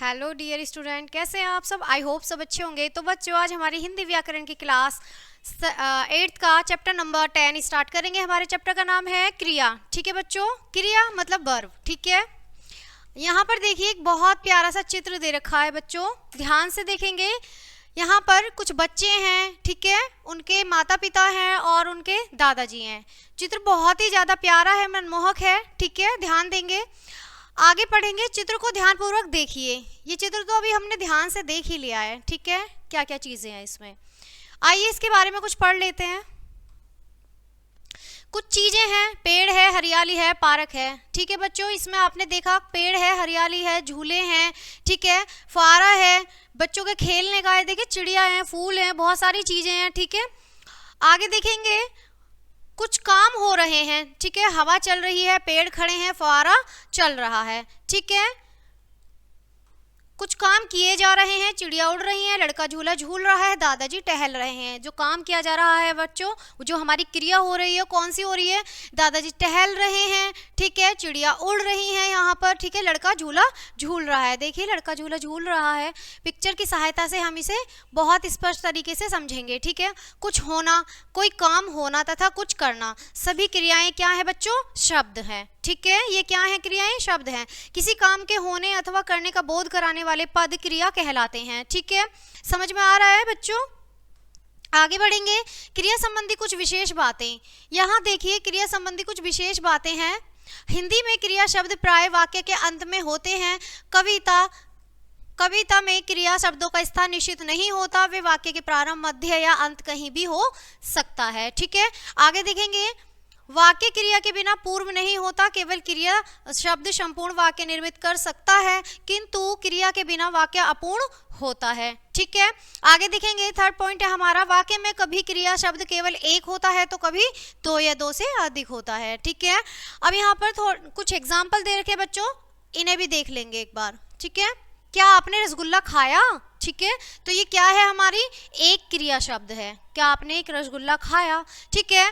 Hello dear student, कैसे हैं आप सब। आई होप सब अच्छे होंगे। तो बच्चों, आज हमारी हिंदी व्याकरण की क्लास 8th का चैप्टर नंबर 10 स्टार्ट करेंगे। हमारे चैप्टर का नाम है क्रिया। ठीक है बच्चों, क्रिया मतलब वर्ब। ठीक है, यहाँ पर देखिए एक बहुत प्यारा सा चित्र दे रखा है बच्चों, ध्यान से देखेंगे। यहाँ पर कुछ बच्चे हैं, ठीक है, उनके माता पिता हैं और उनके दादाजी हैं। चित्र बहुत ही ज़्यादा प्यारा है, मनमोहक है। ठीक है, ध्यान देंगे, आगे पढ़ेंगे। चित्र को ध्यानपूर्वक देखिए। ये चित्र तो अभी हमने ध्यान से देख ही लिया है। ठीक है, क्या क्या चीज़ें हैं इसमें, आइए इसके बारे में कुछ पढ़ लेते हैं। कुछ चीजें हैं, पेड़ है, हरियाली है, पार्क है। ठीक है बच्चों, इसमें आपने देखा पेड़ है, हरियाली है, झूले हैं, ठीक है, फुहारा है, बच्चों के खेलने का है, देखिए चिड़िया है, फूल हैं, बहुत सारी चीजें हैं। ठीक है, आगे देखेंगे कुछ काम हो रहे हैं। ठीक है, हवा चल रही है, पेड़ खड़े हैं, फुहारा चल रहा है। ठीक है, कुछ काम किए जा रहे हैं, चिड़िया उड़ रही है, लड़का झूला झूल रहा है, दादाजी टहल रहे हैं। जो काम किया जा रहा है बच्चों, जो हमारी क्रिया हो रही है, कौन सी हो रही है, दादाजी टहल रहे हैं। ठीक है, चिड़िया उड़ रही है यहाँ पर। ठीक है, लड़का झूला झूल रहा है। देखिए लड़का झूला झूल रहा है। पिक्चर की सहायता से हम इसे बहुत स्पष्ट तरीके से समझेंगे। ठीक है, कुछ होना, कोई काम होना तथा कुछ करना, सभी क्रियाएं क्या है बच्चों, शब्द हैं। ठीक है, ये क्या है, क्रियाएं शब्द हैं। किसी काम के होने अथवा करने का बोध कराने वाले पद क्रिया कहलाते हैं। ठीक है, समझ में आ रहा है बच्चों। आगे बढ़ेंगे, क्रिया संबंधी कुछ विशेष बातें। यहाँ देखिए क्रिया संबंधी कुछ विशेष बातें हैं। हिंदी में क्रिया शब्द प्राय वाक्य के अंत में होते हैं। कविता में क्रिया शब्दों का स्थान निश्चित नहीं होता, वे वाक्य के प्रारंभ, मध्य या अंत कहीं भी हो सकता है। ठीक है, आगे देखेंगे, वाक्य क्रिया के बिना पूर्व नहीं होता, केवल क्रिया शब्द संपूर्ण वाक्य निर्मित कर सकता है, किंतु क्रिया के बिना वाक्य अपूर्ण होता है। ठीक है, आगे देखेंगे, थर्ड पॉइंट है हमारा, वाक्य में कभी क्रिया शब्द केवल एक होता है तो कभी दो या दो से अधिक होता है। ठीक है, अब यहाँ पर कुछ एग्जाम्पल दे रखे बच्चों, इन्हें भी देख लेंगे एक बार। ठीक है, क्या आपने रसगुल्ला खाया। ठीक है, तो ये क्या है, हमारी एक क्रिया शब्द है। क्या आपने एक रसगुल्ला खाया। ठीक है,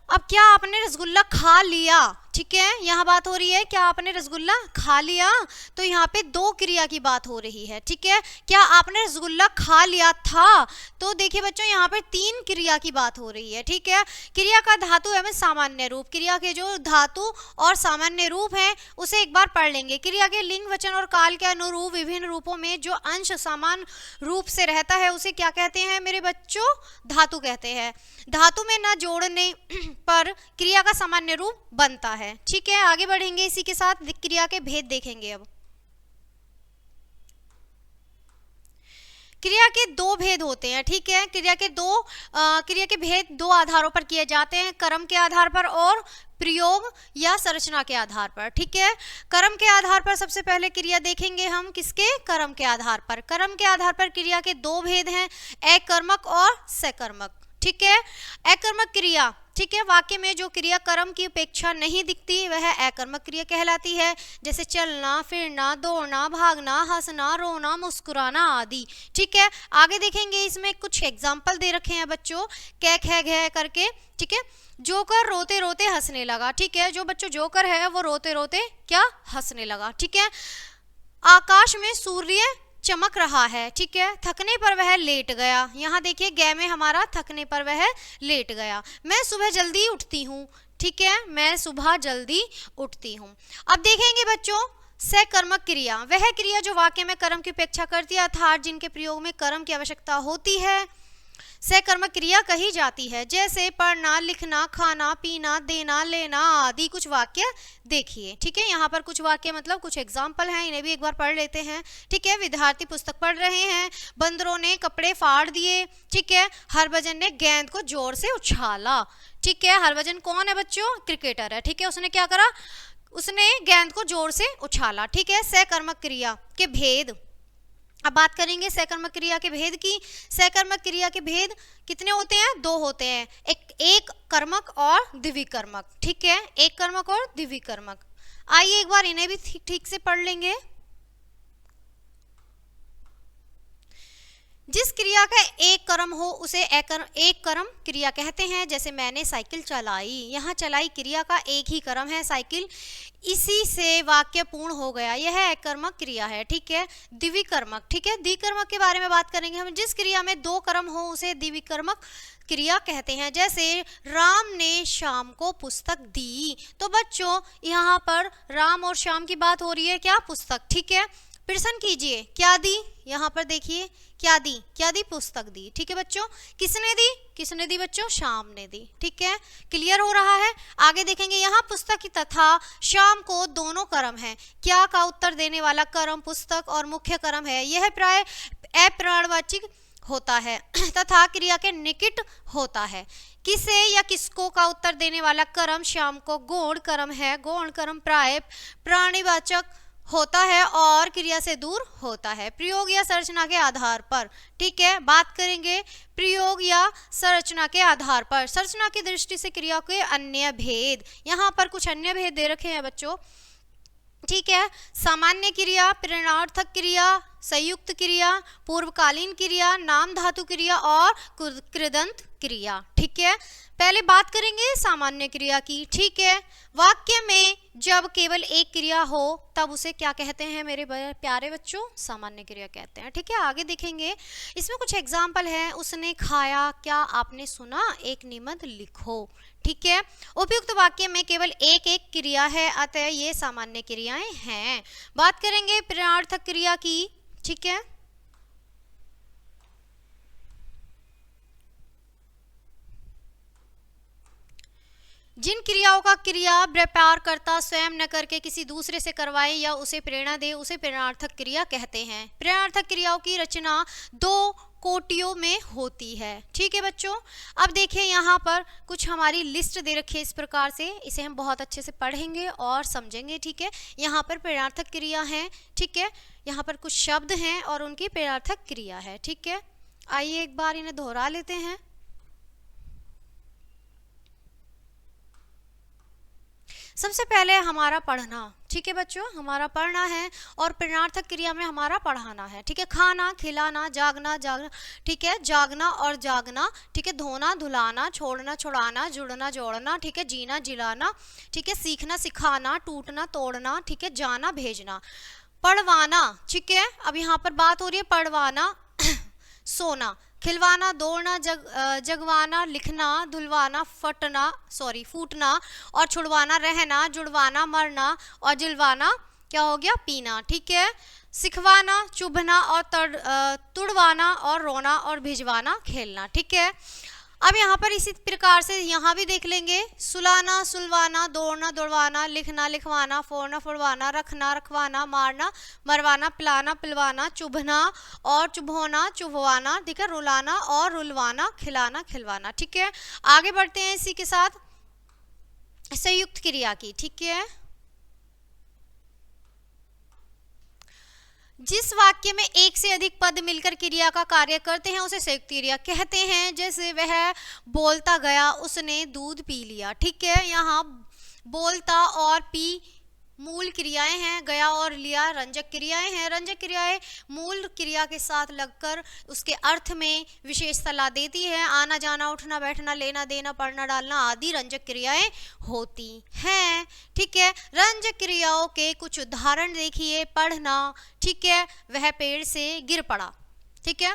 अब क्या आपने रसगुल्ला खा लिया। ठीक है, यहाँ बात हो रही है क्या आपने रसगुल्ला खा लिया, तो यहाँ पे दो क्रिया की बात हो रही है। ठीक है, क्या आपने रसगुल्ला खा लिया था, तो देखिए बच्चों यहाँ पे तीन क्रिया की बात हो रही है। ठीक है, क्रिया का धातु एवं सामान्य रूप, क्रिया के जो धातु और सामान्य रूप हैं उसे एक बार पढ़ लेंगे। क्रिया के लिंग, वचन और काल के अनुरूप विभिन्न रूपों में जो अंश समान रूप से रहता है उसे क्या कहते हैं मेरे बच्चों, धातु कहते हैं। धातु में न जोड़ने पर क्रिया का सामान्य रूप बनता है। ठीक है, आगे बढ़ेंगे, इसी के साथ क्रिया के भेद देखेंगे। अब क्रिया के दो भेद होते हैं। ठीक है, क्रिया के भेद दो आधारों पर किए जाते हैं, कर्म के आधार पर और प्रयोग या संरचना के आधार पर। ठीक है, कर्म के आधार पर सबसे पहले क्रिया देखेंगे हम, किसके, कर्म के आधार पर। कर्म के आधार पर क्रिया के दो भेद हैं, एकर्मक और सकर्मक। ठीक है, एकर्मक क्रिया, ठीक है, वाक्य में जो क्रिया कर्म की उपेक्षा नहीं दिखती वह एकर्मक क्रिया कहलाती है, जैसे चलना, फिरना, दौड़ना, भागना, हंसना, रोना, मुस्कुराना आदि। ठीक है, आगे देखेंगे, इसमें कुछ एग्जाम्पल दे रखे हैं बच्चों, कै खे घे करके। ठीक है, जोकर रोते रोते हंसने लगा। ठीक है, जो बच्चों जोकर है वो रोते रोते क्या, हंसने लगा। ठीक है, आकाश में सूर्य चमक रहा है। ठीक है, थकने पर वह लेट गया। यहाँ देखिए गे में हमारा थकने पर वह लेट गया। मैं सुबह जल्दी उठती हूँ। ठीक है, मैं सुबह जल्दी उठती हूँ। अब देखेंगे बच्चों, सकर्मक क्रिया, वह क्रिया जो वाक्य में कर्म की उपेक्षा करती है, अर्थात जिनके प्रयोग में कर्म की आवश्यकता होती है, सकर्मक क्रिया कही जाती है। जैसे पढ़ना, लिखना, खाना, पीना, देना, लेना आदि कुछ वाक्य देखिए। ठीक है, यहाँ पर कुछ वाक्य मतलब कुछ एग्जाम्पल हैं, इन्हें भी एक बार पढ़ लेते हैं। ठीक है, विद्यार्थी पुस्तक पढ़ रहे हैं, बंदरों ने कपड़े फाड़ दिए। ठीक है, हरभजन ने गेंद को जोर से उछाला। ठीक है, हरभजन कौन है बच्चों, क्रिकेटर है। ठीक है, उसने क्या करा, उसने गेंद को जोर से उछाला। ठीक है, सकर्मक क्रिया के भेद, अब बात करेंगे सकर्मक क्रिया के भेद की। सकर्मक क्रिया के भेद कितने होते हैं, दो होते हैं, एक कर्मक और द्विकर्मक। ठीक है, एक कर्मक और द्विकर्मक। आइए एक बार इन्हें भी ठीक से पढ़ लेंगे। जिस क्रिया का एक कर्म हो उसे एक कर्म क्रिया कहते हैं। जैसे मैंने साइकिल चलाई, यहाँ चलाई क्रिया का एक ही कर्म है साइकिल, इसी से वाक्य पूर्ण हो गया, यह एक कर्मक क्रिया है। ठीक है, द्विकर्मक। ठीक है, द्विकर्मक के बारे में बात करेंगे हम। जिस क्रिया में दो कर्म हो उसे द्विकर्मक क्रिया कहते हैं। जैसे राम ने श्याम को पुस्तक दी, तो बच्चों यहाँ पर राम और श्याम की बात हो रही है, क्या? पुस्तक। ठीक है, प्रश्न कीजिए, क्या दी? यहाँ पर देखिए, क्या दी? क्या दी? पुस्तक दी। ठीक है बच्चों, किसने दी? किसने दी बच्चों? श्याम ने दी। ठीक है, क्लियर हो रहा है? आगे देखेंगे, यहाँ पुस्तक तथा श्याम को दोनों कर्म है। क्या का उत्तर देने वाला कर्म पुस्तक और मुख्य कर्म है। यह प्राय अप्राणवाची होता है तथा क्रिया के निकट होता है। किसे या किसको का उत्तर देने वाला कर्म श्याम को गौण कर्म है। गौण कर्म प्राय प्राणीवाचक होता है और क्रिया से दूर होता है। प्रयोग या संरचना के आधार पर। ठीक है, बात करेंगे प्रयोग या संरचना के आधार पर। संरचना की दृष्टि से क्रिया के अन्य भेद, यहाँ पर कुछ अन्य भेद दे रखे हैं बच्चों। ठीक है, सामान्य क्रिया, प्रेरणार्थक क्रिया, संयुक्त क्रिया, पूर्वकालीन क्रिया, नाम धातु क्रिया और कृदंत क्रिया। ठीक है, पहले बात करेंगे सामान्य क्रिया की। ठीक है, वाक्य में जब केवल एक क्रिया हो तब उसे क्या कहते हैं मेरे प्यारे बच्चों? सामान्य क्रिया कहते हैं। ठीक है, आगे देखेंगे, इसमें कुछ एग्जाम्पल है। उसने खाया, क्या आपने सुना? एक निबंध लिखो। ठीक है, उपयुक्त वाक्य में केवल एक एक क्रिया है, अतः ये सामान्य क्रियाएं हैं। बात करेंगे प्रेरणार्थक क्रिया की। ठीक है, जिन क्रियाओं का क्रिया व्यापार करता स्वयं न करके किसी दूसरे से करवाए या उसे प्रेरणा दे, उसे प्रेरणार्थक क्रिया कहते हैं। प्रेरणार्थक क्रियाओं की रचना दो कोटियों में होती है। ठीक है बच्चों, अब देखिए यहाँ पर कुछ हमारी लिस्ट दे रखी है इस प्रकार से, इसे हम बहुत अच्छे से पढ़ेंगे और समझेंगे। ठीक है, यहाँ पर प्रेरणार्थक क्रिया है। ठीक है, यहाँ पर कुछ शब्द हैं और उनकी प्रेरणार्थक क्रिया है। ठीक है, आइए एक बार इन्हें दोहरा लेते हैं। सबसे पहले हमारा पढ़ना। ठीक है बच्चों, हमारा पढ़ना है और प्रेरणार्थक क्रिया में हमारा पढ़ाना है। ठीक है, खाना, खिलाना, जागना, जागना। ठीक है, जागना और जागना। ठीक है, धोना, धुलाना, छोड़ना, छुड़ाना, जुड़ना, जोड़ना। ठीक है, जीना, जिलाना। ठीक है, सीखना, सिखाना, टूटना, तोड़ना। ठीक है, जाना, भेजना। पढ़वाना। ठीक है, अब यहाँ पर बात हो रही है पढ़वाना, सोना, खिलवाना, दौड़ना, जगवाना, लिखना, धुलवाना, फूटना और छुड़वाना, रहना, जुड़वाना, मरना और जिलवाना, क्या हो गया? पीना। ठीक है, सिखवाना, चुभना और तुड़वाना और रोना और भिजवाना, खेलना। ठीक है, अब यहाँ पर इसी प्रकार से यहाँ भी देख लेंगे, सुलाना, सुलवाना, दौड़ना, दौड़वाना, लिखना, लिखवाना, फोड़ना, फुड़वाना, रखना, रखवाना, मारना, मरवाना, पिलाना, पिलवाना, चुभना और चुभोना, चुभवाना। ठीक है, रुलाना और रुलवाना, खिलाना, खिलवाना। ठीक है, आगे बढ़ते हैं इसी के साथ संयुक्त क्रिया की। ठीक है, जिस वाक्य में एक से अधिक पद मिलकर क्रिया का कार्य करते हैं उसे संयुक्त क्रिया कहते हैं। जैसे वह बोलता गया, उसने दूध पी लिया। ठीक है, यहाँ बोलता और पी मूल क्रियाएं हैं, गया और लिया रंजक क्रियाएं हैं। रंजक क्रियाएं मूल क्रिया के साथ लगकर उसके अर्थ में विशेषता ला देती है। आना, जाना, उठना, बैठना, लेना, देना, पढ़ना, डालना आदि रंजक क्रियाएं होती हैं। ठीक है, रंजक क्रियाओं के कुछ उदाहरण देखिए। पढ़ना। ठीक है, वह पेड़ से गिर पड़ा। ठीक है,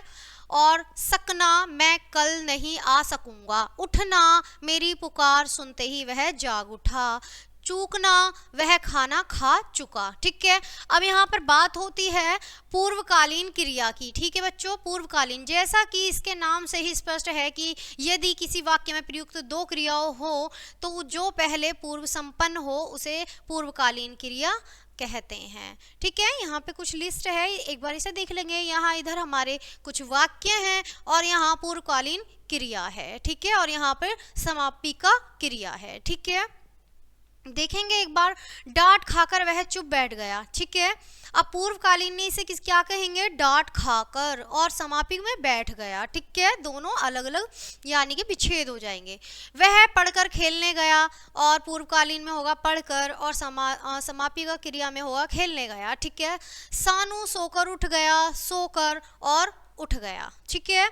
और सकना, मैं कल नहीं आ सकूंगा। उठना, मेरी पुकार सुनते ही वह जाग उठा। चूकना, वह खाना खा चुका। ठीक है, अब यहाँ पर बात होती है पूर्वकालीन क्रिया की। ठीक है बच्चों, पूर्वकालीन, जैसा कि इसके नाम से ही स्पष्ट है कि यदि किसी वाक्य में प्रयुक्त दो क्रियाओं हो तो जो पहले पूर्व संपन्न हो उसे पूर्वकालीन क्रिया कहते हैं। ठीक है, यहाँ पे कुछ लिस्ट है, एक बार इसे देख लेंगे। यहाँ इधर हमारे कुछ वाक्य हैं और यहाँ पूर्वकालीन क्रिया है। ठीक है, और यहाँ पर समापिका क्रिया है। ठीक है, देखेंगे एक बार, डांट खाकर वह चुप बैठ गया। ठीक है, अब पूर्वकालीन में इसे क्या कहेंगे? डांट खाकर, और समापिक में बैठ गया। ठीक है, दोनों अलग अलग यानी कि विच्छेद हो जाएंगे। वह पढ़कर खेलने गया, और पूर्वकालीन में होगा पढ़कर और समापिका क्रिया में होगा खेलने गया। ठीक है, सानू सोकर उठ गया, सोकर और उठ गया। ठीक है,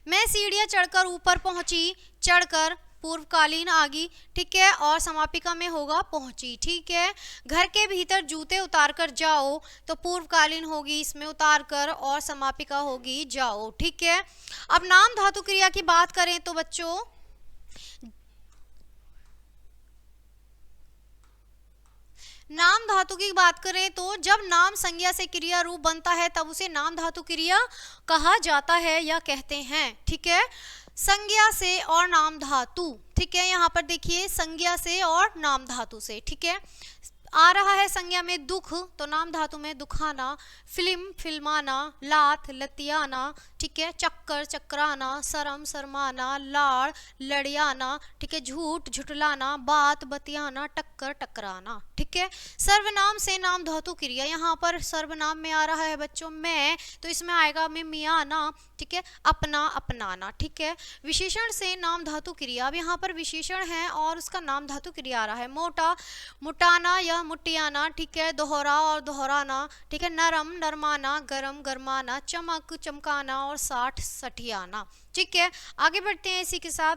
मैं सीढ़ियां चढ़कर ऊपर पहुंची, चढ़कर पूर्वकालीन आ गई। ठीक है, और समापिका में होगा पहुंची। ठीक है, घर के भीतर जूते उतार कर जाओ, तो पूर्वकालीन होगी इसमें उतार कर, और समापिका होगी जाओ। ठीक है, अब नाम धातु क्रिया की बात करें तो बच्चों नाम धातु की बात करें तो जब नाम संज्ञा से क्रिया रूप बनता है तब उसे नाम धातु क्रिया कहा जाता है या कहते हैं। ठीक है, संज्ञा से और नाम धातु। ठीक है, यहाँ पर देखिए संज्ञा से और नाम धातु से। ठीक है, आ रहा है संज्ञा में दुख, तो नाम धातु में दुखाना, फिल्म फिल्माना, लात लतियाना। ठीक है, चक्कर चक्राना, शर्म शर्माना, लाड़ लड़ियाना। ठीक है, झूठ झुटलाना, बात बतियाना, टक्कर टकराना। ठीक है, सर्वनाम से नाम धातु क्रिया, यहाँ पर सर्वनाम में आ रहा है बच्चों मैं, तो इसमें आएगा में मियाना। ठीक है, अपना अपनाना। ठीक है, विशेषण से नाम धातु क्रिया, अब यहाँ पर विशेषण है और उसका नाम धातु क्रिया आ रहा है। मोटा मुटाना या मुटियाना। ठीक है, दोहरा और दोहराना। ठीक है, नरम नरमाना, गरम गरमाना, चमक चमकाना और साठ सठियाना। ठीक है, आगे बढ़ते हैं इसी के साथ।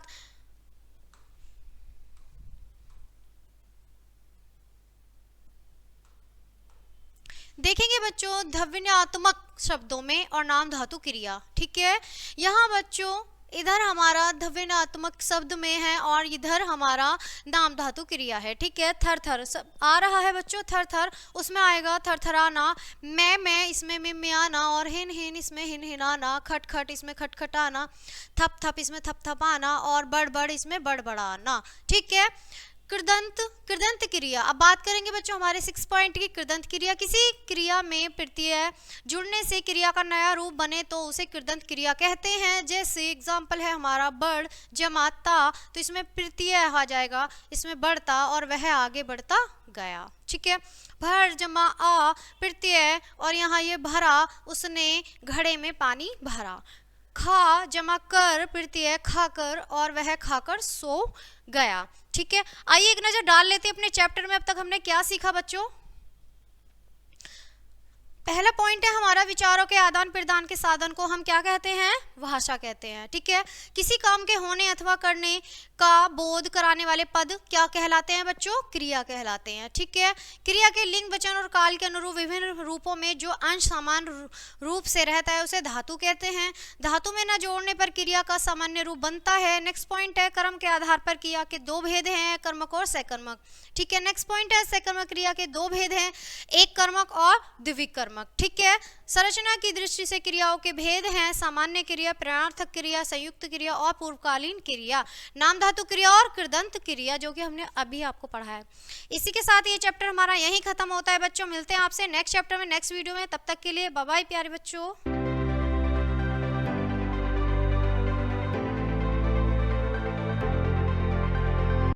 देखेंगे बच्चों ध्वन्यात्मक शब्दों में और नाम धातु क्रिया। ठीक है, यहाँ बच्चों इधर हमारा ध्वन्यात्मक शब्द में है और इधर हमारा नाम धातु क्रिया है। ठीक है, थर थर सब आ रहा है बच्चों, थर थर उसमें आएगा थरथराना, मैं इसमें मियाना, और हिन हिन इसमें हिन हिनाना, खट खट इसमें खटखटाना, थप थप इसमें थप थपाना, और बड़ बड़ इसमें बड़बड़ाना। ठीक है, कृदंत कृदंत क्रिया, अब बात करेंगे बच्चों हमारे 6 पॉइंट की। कृदंत क्रिया, किसी क्रिया में प्रत्यय जुड़ने से क्रिया का नया रूप बने तो उसे कृदंत क्रिया कहते हैं। जैसे एग्जाम्पल है हमारा बढ़ जमाता, तो इसमें प्रत्यय आ जाएगा, इसमें बढ़ता और वह आगे बढ़ता गया। ठीक है, भर जमा आ प्रत्यय, और यहाँ ये भरा उसने घड़े में पानी भरा। खा जमा कर प्रत्यय खाकर, और वह खाकर सो गया। ठीक है, आइए एक नजर डाल लेते हैं अपने चैप्टर में अब तक हमने क्या सीखा बच्चों। पहला पॉइंट है हमारा विचारों के आदान प्रदान के साधन को हम क्या कहते हैं, भाषा कहते हैं। ठीक है, किसी काम के होने अथवा करने का बोध कराने वाले पद क्या कहलाते हैं बच्चों, क्रिया कहलाते हैं। ठीक है, क्रिया के लिंग वचन और काल के अनुरूप विभिन्न रूपों में जो अंश समान रूप से रहता है उसे धातु कहते हैं। धातु में न जोड़ने पर क्रिया का सामान्य रूप बनता है। नेक्स्ट पॉइंट है कर्म के आधार पर क्रिया के दो भेद हैं, कर्मक और सकर्मक। ठीक है, नेक्स्ट पॉइंट है सकर्मक क्रिया के दो भेद हैं, एक कर्मक और द्विक कर्मक। ठीक है, संरचना की दृष्टि से क्रियाओं के भेद हैं, सामान्य क्रिया, प्रणार्थक क्रिया, संयुक्त क्रिया और पूर्वकालीन क्रिया, नाम धातु क्रिया और कृदंत क्रिया, जो कि हमने अभी आपको पढ़ा है। इसी के साथ ये चैप्टर हमारा यहीं खत्म होता है बच्चों। मिलते हैं आपसे नेक्स्ट चैप्टर में, नेक्स्ट वीडियो में। तब तक के लिए बाय बाय प्यारे बच्चों।